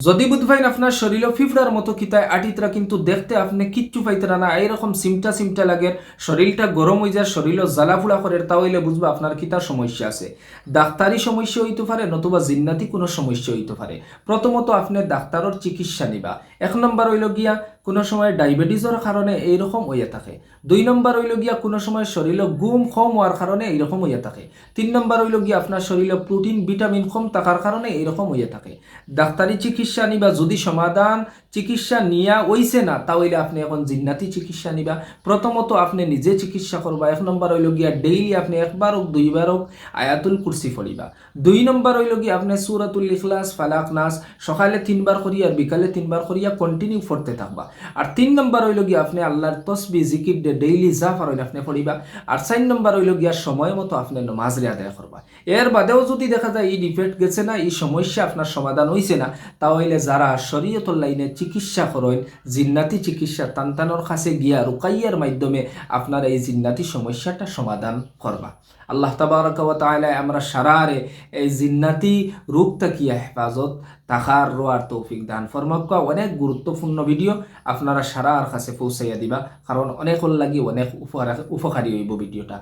যদি বুধবাইন আপনার শরীর ফিফড়ার মতো কিতায় আটিতরা কিন্তু দেখতে আপনি কিচ্ছু পাইতেরা না, এইরকম সিমটা সিমটা লাগে, শরীরটা গরম হয়ে যায়, শরীর জ্বালাফুলা করে, তাহলে বুঝবা আপনার কিতার সমস্যা আছে। ডাক্তারি সমস্যা হইতে পারে, নতুবা জিন্নাতি কোনো সমস্যা হইতে পারে। প্রথমত আপনি ডাক্তারের চিকিৎসা নিবা। 1 নম্বর হইল গিয়া কোনো সময় ডায়াবেটিসের কারণে এইরকম হইয়া থাকে। 2 নম্বর হইল গিয়া কোনো সময় শরীরে ঘুম কম হওয়ার কারণে এইরকম হইয়া থাকে। 3 নম্বর হইল গিয়া আপনার শরীরে প্রোটিন ভিটামিন কম থাকার কারণে এইরকম হইয়া থাকে। ডাক্তারি চিকিৎসা নিবা, যদি সমাধান চিকিৎসা নিয়া হইছে না, তাহলে আপনি এখন জিন্নাতি চিকিৎসা নিবা। প্রথমত আপনি নিজে চিকিৎসা করবা। 1 নম্বর হইল গিয়া ডেইলি আপনি 1বার হোক 2বার হোক আয়াতুল কুরসি পড়িবা। 2 নম্বর হইল গিয়া আপনি সূরাতুল ইখলাস, ফালাক, নাস সকালে 3বার করিয়া আর বিকালে 3বার করিয়া কন্টিনিউ পড়তে থাকবা। আর 3 নম্বর হইল গিয়া আপনি আল্লাহর তসবিহ জিকির ডেইলি যা পারেন আপনি পড়িবা। আর 4 নম্বর হইল গিয়া সময় মতো আপনি নামাজ আদায় করবা। এর বাদেও যদি দেখা যায় এই ডিফেক্ট গেছে না, এই সমস্যা আপনার সমাধান হইছে না, তাহলে যারা শরীয়তুল লাইনে চিকিৎসা করেন, জিন্নাতি চিকিৎসা তান্তানোর কাছে গিয়া রুকাইয়ার মাধ্যমে আপনার এই জিন্নাতি সমস্যাটা সমাধান করবা। আল্লাহ তাবারাকা ওয়া তাআলা আমরা সারারে এই জিন্নাতি রোগ তাকিয়া হেফাজত তাহার রোয়ার তৌফিক দান ফরমাক্কা। অনেক গুরুত্বপূর্ণ ভিডিও আপনারা সারার কাছে পৌঁছাইয়া দিবা, কারণ অনেক লাগি অনেক উপকারী হইব ভিডিওটা।